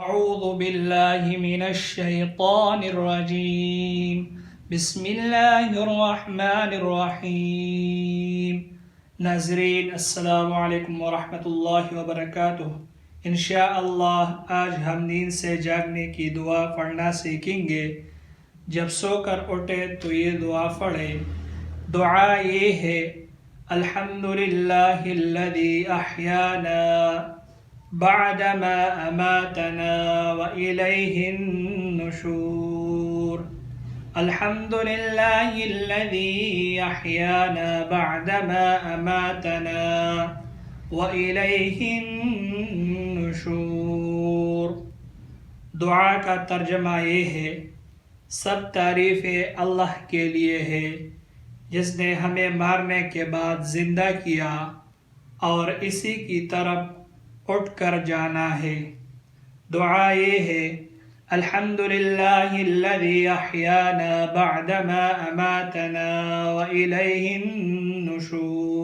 أعوذ بالله من الشيطان الرجيم بسم الله الرحمن الرحيم ناظرین السلام علیکم ورحمۃ اللہ وبرکاتہ۔ انشاءاللہ آج ہم نیند سے جاگنے کی دعا پڑھنا سیکھیں گے۔ جب سو کر اٹھے تو یہ دعا پڑھے۔ دعا یہ ہے: الحمدللہ الذی احیانا بعدما اماتنا وإلیہ النشور۔ الحمدللہ الذی احیانا بعدما اماتنا وإلیہ النشور۔ دعا کا ترجمہ یہ ہے: سب تعریفیں اللہ کے لیے ہے جس نے ہمیں مارنے کے بعد زندہ کیا اور اسی کی طرف اٹھ کر جانا ہے۔ دعا یہ ہے: الحمدللہ الذی احیانا بعدما اماتنا وإلیہ النشور۔